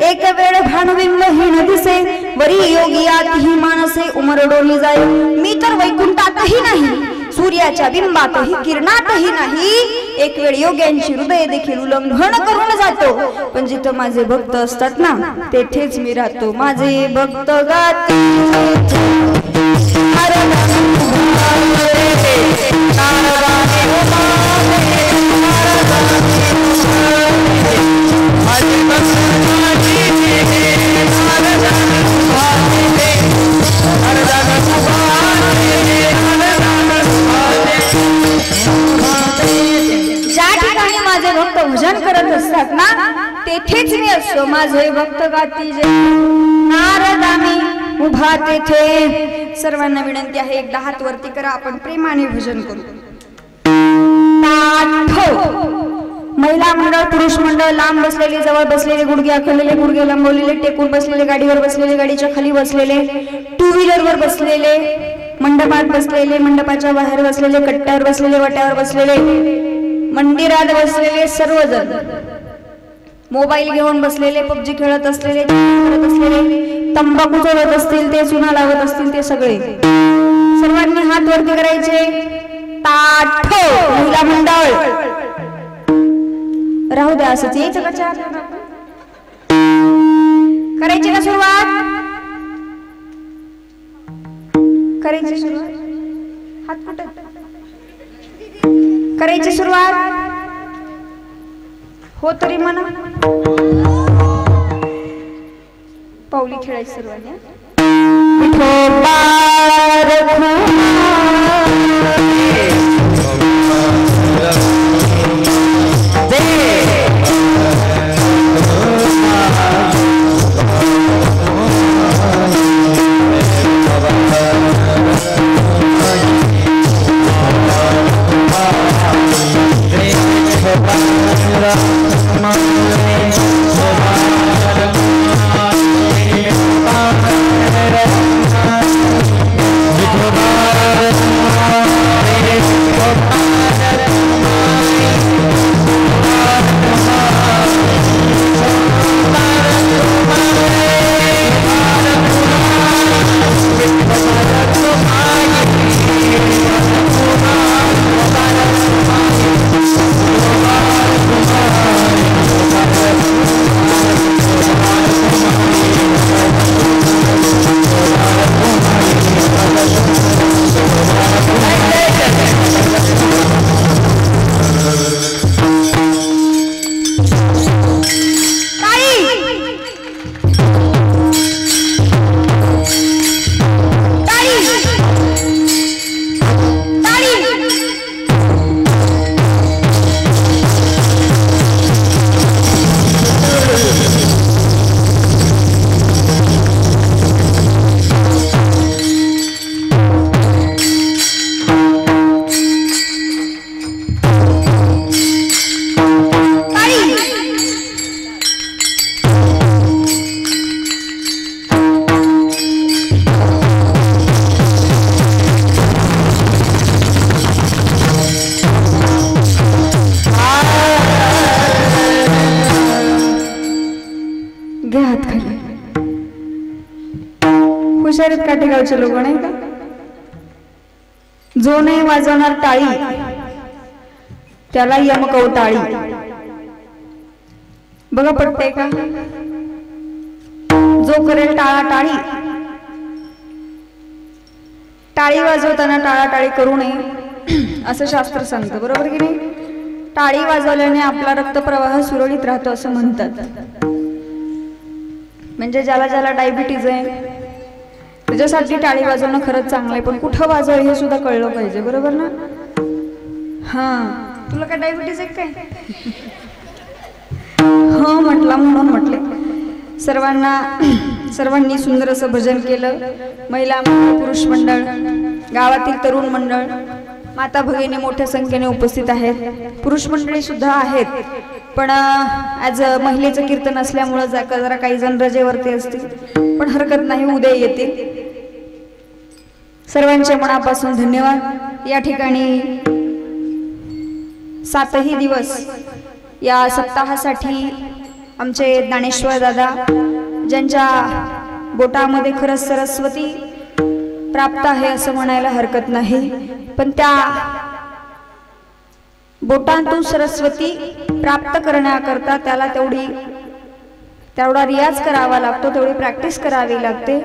एक वेळ भानुबिंब ही न दिसे, वरी योगियात ही मानसे उमरडोली जाय. मी तर वैकुंठातही नाही, सूर्याच्या बिंबातही किरणातही नाही, एक वेळ योग्यांची हृदय देखील उल्लंघन करून जातो. पण जिथं माझे भक्त असतात ना तेथेच मी राहतो. माझे भक्त गाते भजन करत असतात ना तेथेच मी असतो. माझे भक्त गाती जे नारदामी उभा तेथे. सर्वांना विनंती आहे एकदा हात वरती करा, आपण प्रेमाने भजन करू. महिला मंडळ पुरुष मंडळ लांब बसलेले जवळ बसलेले गुडघे आखलेले गुडघे लंबवलेले टेकून बसलेले गाडीवर बसलेले गाडीच्या खाली बसलेले टू व्हीलर वर बसलेले मंडपात बसलेले मंडपाच्या बाहेर बसलेले कट्ट्यावर बसलेले वाट्यावर बसलेले मंदिरात बसलेले सर्वजण मोबाईल घेऊन बसलेले पबजी खेळत असलेले तंबाखू चोरत असतील ते चुना लावत असतील ते सगळे सर्वांनी हात वरती करायचे. ताठ महिला मंडळ राहू द्या असंच यायचं का चार करायची का सुरुवात करायची सुरुवात हात कुठे करायची सुरुवात हो तरी म्हणा पाऊली खेळायची सर्वांनी. विठोबा काठेगावचे लोक नाही का? जो नाही वाजवणार टाळी त्याला यमकवटाळी. बघा पटतंय का? जो करेल टाळाटाळी, टाळी वाजवताना टाळाटाळी करू नये असं शास्त्र सांगतं, बरोबर की नाही? टाळी वाजवल्याने आपला रक्तप्रवाह सुरळीत राहतो असं म्हणतात. म्हणजे ज्याला ज्याला डायबिटीज आहे त्याच्यासाठी टाळी वाजवणं खरंच चांगलं आहे, पण कुठं वाजवायचं हे सुद्धा कळलं पाहिजे, बरोबर ना? हा, तुला काय डायबिटीज आहे काय? हो म्हटला म्हणून म्हटले. सर्वांनी सुंदर असं भजन केलं. महिला मंडळ, पुरुष मंडळ, गावातील तरुण मंडळ, माता भगिनी मोठ्या संख्येने उपस्थित आहेत. पुरुष मंडळी सुद्धा आहेत, पण आज महिलेचं कीर्तन असल्यामुळं जरा काही जण रजेवरती असतील, पण हरकत नाही, उद्या येतील. सर्वांच्या मनापासून धन्यवाद. या ठिकाणी 7ही दिवस या सप्ताहासाठी आमचे ज्ञानेश्वर दादा, ज्यांच्या बोटामध्ये खरंच सरस्वती प्राप्त आहे असं म्हणायला हरकत नाही, पण त्या बोटांतून सरस्वती प्राप्त करण्याकरता त्याला तेवढा रियाज करावा लागतो, तेवढी प्रॅक्टिस करावी लागते.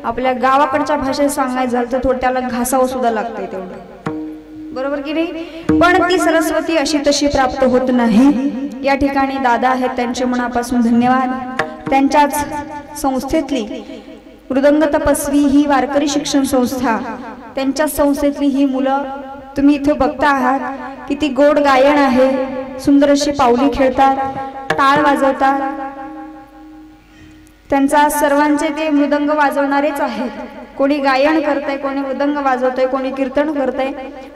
आपल्या गावाकडच्या भाषेत सांगायचं झालं तर थोडं त्याला घासावं सुद्धा लागते तेवढं, बरोबर की नाही? पण ती सरस्वती अशी तशी प्राप्त होत नाही. या ठिकाणी दादा आहेत, त्यांच्या मनापासून धन्यवाद. त्यांच्याच संस्थेतली मृदंग तपस्वी ही वारकरी शिक्षण संस्था, त्यांच्या संस्थेतली ही मुलं तुम्ही इथे बघता आहात. किती गोड गायन आहे, सुंदर अशी पावली खेळतात, टाळ वाजवतात. त्यांचा सर्वांचे ते मृदंग वाजवणारेच आहेत. कोणी गायन करतंय, कोणी मृदंग वाजवतंय, कोणी कीर्तन करतंय.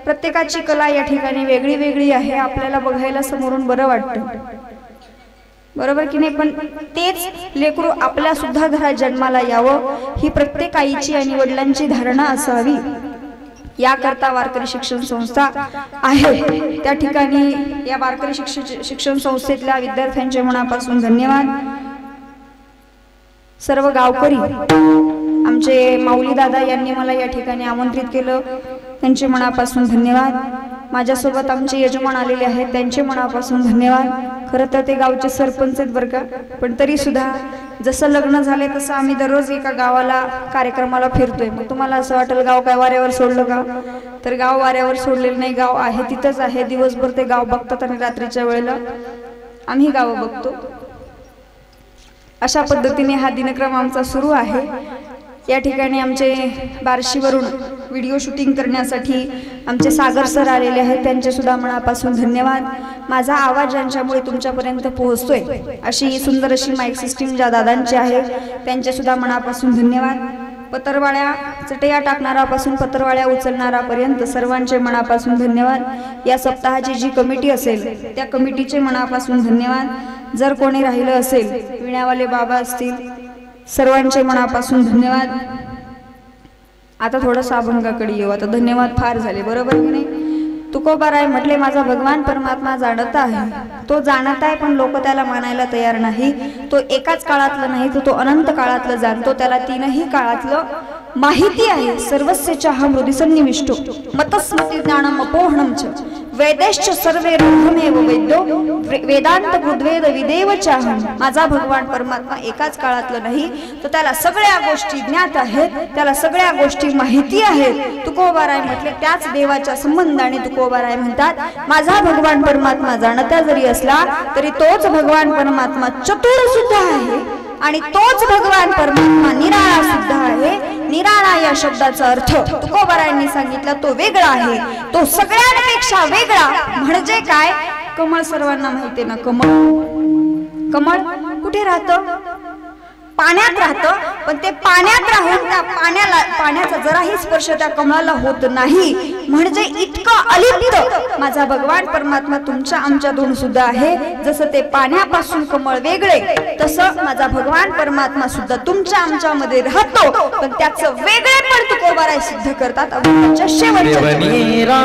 प्रत्येकाची कला या ठिकाणी वेगळी वेगळी आहे. आपल्याला बघायला समोरून बरं वाटतं, बरोबर की नाही? पण तेच लेकरू आपल्या सुद्धा घरात जन्माला यावं ही प्रत्येक आईची आणि वडिलांची धारणा असावी. याकरता वारकरी शिक्षण संस्था आहे. त्या ठिकाणी या वारकरी शिक्षण संस्थेतल्या विद्यार्थ्यांच्या मनापासून धन्यवाद. सर्व गावकरी, आमचे माऊली दादा यांनी मला या ठिकाणी आमंत्रित केलं, त्यांचे मनापासून धन्यवाद. माझ्यासोबत आमचे यजमान आलेले आहेत, त्यांचे मनापासून धन्यवाद. खरं तर ते गावचे सरपंच आहेत बरं का, पण तरी सुद्धा जसं लग्न झाले तसं आम्ही दररोज एका गावाला कार्यक्रमाला फिरतोय. मग तुम्हाला असं वाटेल गाव काय वाऱ्यावर सोडलं का? तर गाव वाऱ्यावर सोडलेलं नाही, गाव आहे तिथंच आहे. दिवसभर ते गाव बघतात आणि रात्रीच्या वेळेला आम्ही गावं बघतो. अशा पद्धतीने हा दिनक्रम आमचा सुरू आहे. या ठिकाणी आमचे बार्शीवरून व्हिडिओ शूटिंग करण्यासाठी आमचे सागर सर आलेले आहेत, त्यांचे सुद्धा मनापासून धन्यवाद. माझा आवाज ज्यांच्यामुळे तुमच्यापर्यंत पोहोचतोय अशी सुंदर अशी माईक सिस्टीम ज्या दादांची आहे त्यांचे सुद्धा मनापासून धन्यवाद. पत्रवाळ्या चटया टाकणारापासून पत्रवाळ्या उचलणारापर्यंत सर्वांचे मनापासून धन्यवाद. या सप्ताहाची जी कमिटी असेल त्या कमिटीचे मनापासून धन्यवाद. जर कोणी राहिलं असेल, विण्यावाले बाबा असतील, सर्वांचे मनापासून धन्यवाद. आता थोडंसं अभंगाकडे येऊ. आता धन्यवाद फार झाले, बरोबर की नाही? तुकोबाराय म्हटले, माझा भगवान परमात्मा जाणत आहे. तो जाणत आहे पण लोक त्याला मानायला तयार नाही. तो एकाच काळातलं नाही, तो अनंत काळातलं जाणतो. त्याला तीनही काळातलं माहिती आहे. सर्वस्यचाहं हृदि सन्निविष्टो मतस्मृती ज्ञानम अपोहणम च वेदेश्च सर्वे रूढमेव वैद्यो वेदांत गुद्वेद विदेव चाहं. माझा भगवान परमात्मा एकाच काळातलं नाही, तो त्याला सगळ्या गोष्टी ज्ञात आहेत, त्याला सगळ्या गोष्टी माहिती आहेत. तुकोबाराय म्हटले, त्याच देवाच्या संबंधाने तुकोबाराय म्हणतात, माझा भगवान परमात्मा जाणता जरी असला तरी तोच भगवान परमात्मा चतुर सुद्धा आहे आणि तोच भगवान परमात्मा निराळा सुद्धा आहे. निराळा या शब्दाचा अर्थ तुकोबारायांनी सांगितला, तो वेगळा आहे, तो सगळ्यांपेक्षा वेगळा. म्हणजे काय? कमळ सर्वांना माहिती ना, कमळ कुठे राहतं? पाण्यात राहतं. पण ते पाण्यात राहून त्या पाण्याचा जराही स्पर्श त्या कमळाला होत नाही. म्हणजे इतकं अलिप्त माझा भगवान परमात्मा तुमच्या आमच्यातून सुद्धा आहे. जसं ते पाण्यापासून कमळ वेगळे, तसं माझा भगवान परमात्मा सुद्धा तुमच्या आमच्यामध्ये राहतो. पण त्याचं वेगळेपण तुकोबाराय सिद्ध करतात अभंगाच्या शेवटच्या. देवनीरा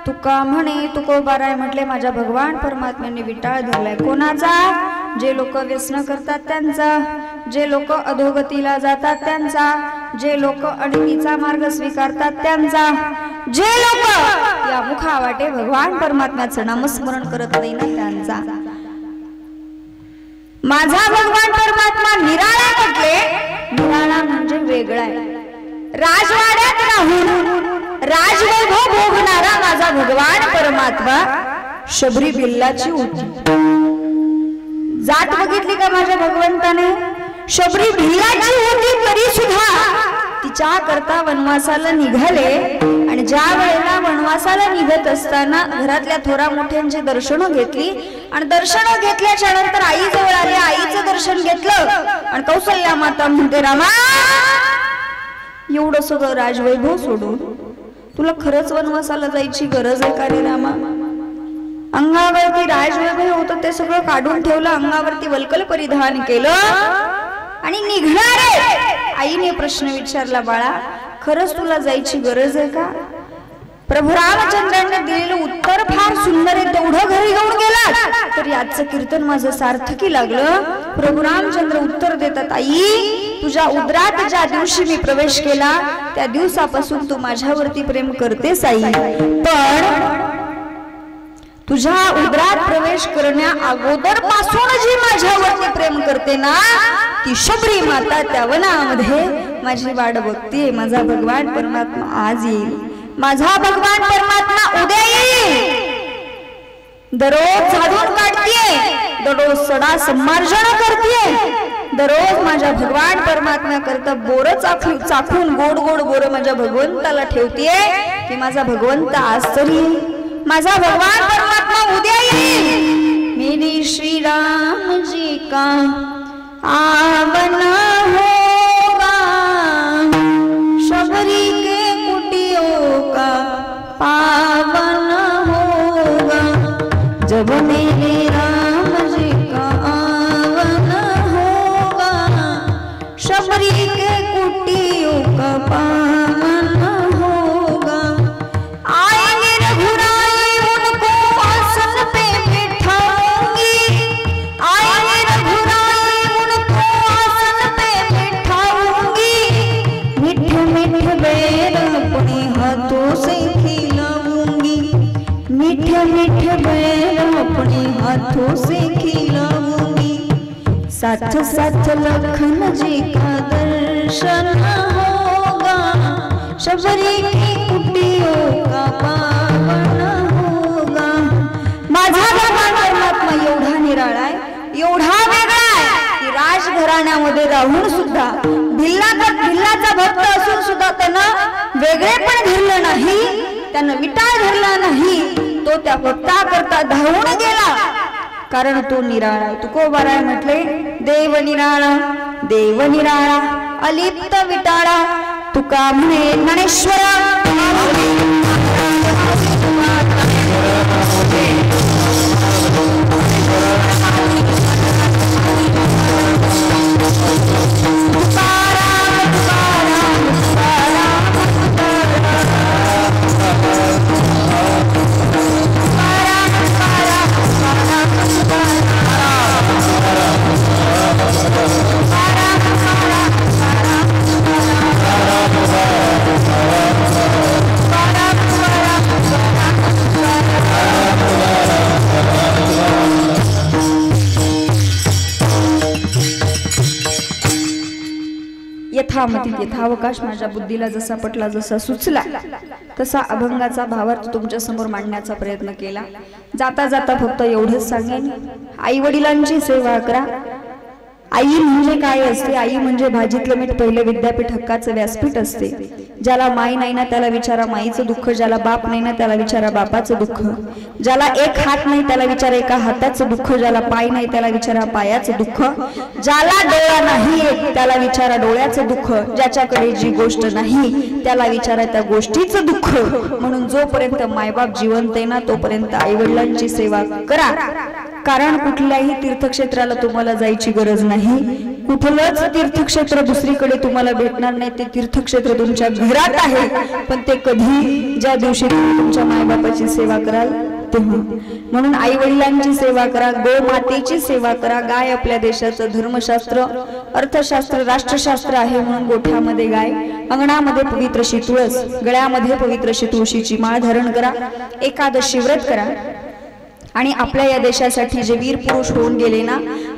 तुका म्हणे तुकोबाराय म्हटले माझ्या भगवान परमात्म्याने विटाळ धरलाय कोणाचा? जे लोक व्यसन करतात त्यांचा, जे लोक अधोगतीला जातात त्यांचा, जे लोक अडकीचा मार्ग स्वीकारतात त्यांचा, जे लोक या मुखावाटे भगवान परमात्म्याचं नामस्मरण करत नाही ना त्यांचा. माझा भगवान परमात्मा निराळा म्हटले. निराळा म्हणजे वेगळा आहे. राजवाड्यात राहून राजवैभव भोगणारा माझा भगवान परमात्मा शबरी बिल्लाची होती. जात बघितली का माझ्या भगवंताने? शबरी बिल्लाची होती तरी सुद्धा तिच्या करता वनवासाला निघाले. आणि ज्या वेळेला वनवासाला निघत असताना घरातल्या थोरा मोठ्यांची दर्शनं घेतली आणि दर्शनं घेतल्याच्या नंतर आई जवळ आले. आईचं दर्शन घेतलं आणि कौसल्या माता म्हणते रामा एवढं सगळं राजवैभव सोडून तुला खरंच वनवासाला जायची गरज आहे का रे रामा? अंगावरती राजवैभव होतं ते सगळं काढून ठेवलं, अंगावरती वल्कल परिधान केलं आणि निघणारे. आईने प्रश्न विचारला बाळा खरंच तुला जायची गरज आहे का? प्रभू रामचंद्रांनी दिलेलं उत्तर फार सुंदर आहे. तेवढं घरी घेऊन गेला तर याचं कीर्तन माझं सार्थकी लागलं. प्रभू रामचंद्र उत्तर देतात आई तुझ्या उदरात ज्या दिवशी मी प्रवेश केला त्या दिवसापासून तू माझ्यावरती प्रेम करतेस आई, पण तुझ्या उदरात प्रवेश करण्या अगोदर पासून जी माझ्यावरती प्रेम करते ना ती शबरी माता त्या वनामध्ये माझी वाट बघते. माझा भगवान परमात्मा आज येईल, माझा भगवान परमात्मा उद्या येईल. दररोज झाडून काढतीये, दररोज सडा संमार्जन करतीये, दररोज माझ्या भगवान परमात्मा करता बोर चाखून गोड गोड बोर माझ्या भगवंताला ठेवतीये की माझा भगवंत आज तरी माझा भगवान परमात्मा उद्या येईल। मेरे श्री राम जी का आगमन होगा, शबरी के कुटियों का पावन होगा, जब मेरे राम जी का आगमन होगा, शबरी के कुटियों का पावन होगा। आएंगे रघुराई उनको आसन पे बिठाऊंगी, आएंगे रघुराई उनको आसन पे बिठाऊंगी, मीठे मीठे बेर अपने हाथों से खिलाऊंगी, मीठे मीठे बेर अपने हाथों से खिलाऊंगी। साथ साथ लखन जी का दर्शन होगा, शबरी की कुटियों का पावन होगा। माझा भगवान परमात्मा एवढा निराळा आहे, एवढा वेगळा आहे की राजघराण्यामध्ये राहून सुद्धा भिल्लाचा भक्त असून सुद्धा त्यानं वेगळेपण धरलं नाही, त्यानं विटाळ धरला नाही, तो त्या भक्ताकरता धावून गेला कारण तो निराळा। तुकोबाराय म्हटले देव निराळा, देव निराळा अलिप्त विटाळा, तुका म्हणे ज्ञानेश्वरा। यथामती यथावकाश माझ्या बुद्धीला जसा पटला, जसा सुचला तसा अभंगाचा भावार्थ तुमच्या समोर मांडण्याचा प्रयत्न केला। जाता जाता फक्त एवढंच सांगेन, आई वडिलांची सेवा करा। आई म्हणजे काय असते? आई म्हणजे भाजीतलं मीठ पहिलं विद्यापीठ हक्काचं व्यासपीठ असते। ज्याला माई नाही ना त्याला विचारा माईचं दुःख, ज्याला बाप नाही ना त्याला विचारा बापाचं दुःख, ज्याला एक हात नाही त्याला विचारा एका हाताचं दुःख, ज्याला पाय नाही त्याला विचारा पायाचं दुःख, ज्याला डोळा नाही त्याला विचारा डोळ्याचं दुःख, ज्याच्याकडे जी गोष्ट नाही त्याला विचारा त्या गोष्टीचं दुःख। म्हणून जोपर्यंत मायबाप जिवंत आहे ना तोपर्यंत आई वडिलांची सेवा करा, कारण कुठल्याही तीर्थक्षेत्राला तुम्हाला जायची गरज नाही, कुठलंच तीर्थक्षेत्र दुसरीकडे तुम्हाला भेटणार नाही, ते तीर्थक्षेत्र तुमच्या घरात आहे। पण ते कधी? ज्या दिवशी तुम्ही तुमच्या मायबापाची सेवा कराल तेव्हा। म्हणून आई वडिलांची सेवा करा, गोमातेची सेवा करा। गाय आपल्या देशाचं धर्मशास्त्र, अर्थशास्त्र, राष्ट्रशास्त्र आहे म्हणून गोठ्यामध्ये गाय, अंगणामध्ये पवित्र अशी तुळस, गळ्यामध्ये पवित्र अशी तुळशीची माळ धारण करा, एकादशी व्रत करा। आणि आपल्या या देशासाठी जे वीर पुरुष होऊन गेले ना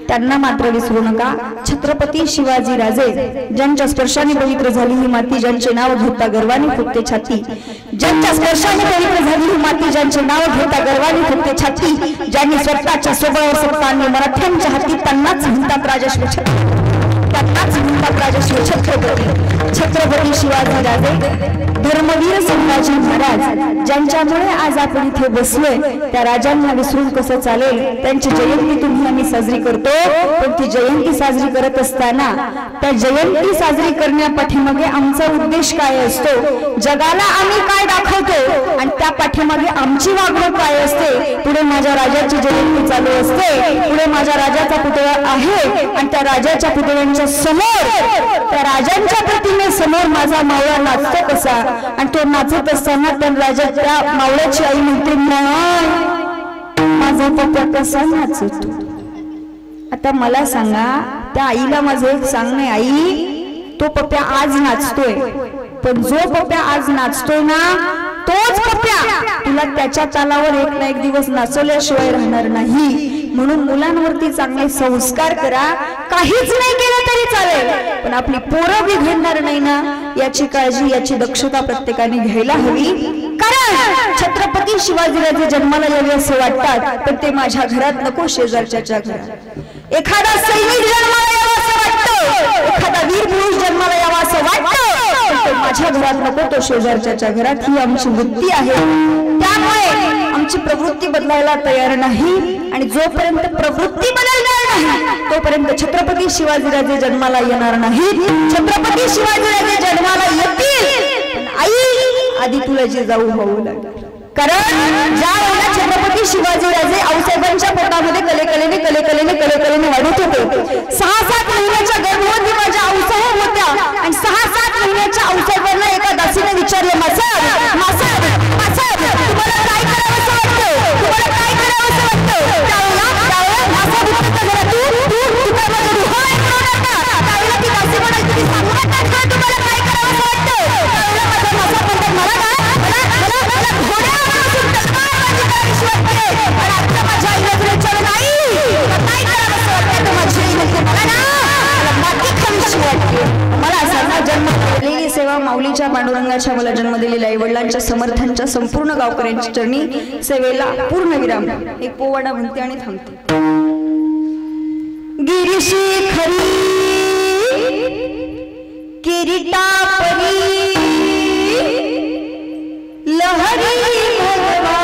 त्यांना मात्र विसरू नका। छत्रपती शिवाजी राजे ज्यांच्या स्पर्शाने पवित्र झाली ही माती, ज्यांचे नाव घेता गर्वाने फुटते छाती, ज्यांच्या स्पर्शाने पवित्र झाली ही माती, ज्यांचे नाव घेता गर्वाने फुटते छाती, ज्यांनी स्वतःच्या स्वभाव सत्तांनी मराठ्यांच्या हाती, त्यांनाच म्हणतात राजश्री त्यांनाच म्हणतात राजश्री छत्रपती। छत्रपती शिवाजी राजे धर्मवीर संभाजी महाराज ज्यांच्यामुळे आज आपण इथे बसलोय, त्या राजांना विसरून कसं चालेल? त्यांची जयंती तुम्ही आम्ही साजरी करतो, पण ती जयंती साजरी करत असताना त्या जयंती साजरी करण्यापाठीमागे आमचा उद्देश काय असतो, जगाला आम्ही काय दाखवतो आणि त्या पाठीमागे आमची वागणूक काय असते। पुढे माझ्या राजाची जयंती चालू असते, पुढे माझ्या राजाचा पुतळा आहे आणि त्या राजाच्या पुतळ्यांच्या समोर, त्या राजांच्या प्रतिमेसमोर माझा मावळा नाचतो कसा, आणि तो नाचत असताना त्या राजाच्या मावळ्याची आई म्हणते नाही माझा पप्पा कसा नाचतो। आता मला सांगा, त्या आईला माझं एक सांगणे, आई तो पप्प्या आज नाचतोय, पण जो पप्प्या आज नाचतोय ना तोच पप्प्या तुला त्याच्या तालावर एक ना एक दिवस नाचवल्याशिवाय राहणार नाही। म्हणून मुलांवरती चांगले संस्कार करा, काहीच नाही केलं तरी चालेल, पण आपली पोरं बिघडणार नाही ना याची काळजी, याची दक्षता प्रत्येकाने घ्यायला हवी। कारण छत्रपती छत्रपती शिवाजीराजे जन्माला यावे असे वाटतात, पण ते माझ्या घरात नको, शेजारच्या घरात. एखादा सैनिक जन्माला यावा असं वाटतं, एखादा वीर पुरुष जन्माला यावा असं वाटतं, तो माझ्या घरात नको, तो शेजारच्या घरात. ही आमची वृत्ती आहे. त्यामुळे आमची प्रवृत्ती बदलायला तयार नाही, आणि जोपर्यंत प्रवृत्ती बदलणार नाही तोपर्यंत छत्रपती शिवाजीराजे जन्माला येणार नाही. छत्रपती शिवाजीराजे जन्माला येतील, आई आधी तुला जे जाऊ होऊ लागेल. कारण ज्या वेळेला छत्रपती शिवाजीराजे आऊसाहेबांच्या पोटामध्ये कलेकलेने वाढत होते, 6-7 महिन्याच्या गर्भवती माझ्या आऊसाहेब होत्या, आणि 6-7 महिन्याच्या आऊसाहेबांना एका दासीने विचारले, मासाहेब मासाहेब मासाहेब तुम्हाला काय करावं वाटतं, तुम्हाला काय करावं वाटतं. त्यावेळेला मासाहेब उत्तर दिला, तू काय माझं दुहा ऐकू नका. त्यावेळेला ती दासी म्हणाली, तुम्ही सांगू नका तुम्हाला काय करावं वाटतं. त्यावेळेला माझा मासाहेब म्हणतात, मला काय घोड्या माझ्या आईला तुला विचारलं नाही काय करावं वाटतं. माझी आई म्हणते, मला ना माती खावीशी वाटते. मला असा जन्म दिलेली सेवा, माऊलीच्या पांडुरंगाच्या मला जन्म दिलेल्या आई वडिलांच्या समर्थांच्या संपूर्ण गावकऱ्यांच्या चरणी सेवेला पूर्ण विराम. एक पोवाडा म्हणते आणि थांबते. गिरीशी खरी किरीटा परी लहरी भगवा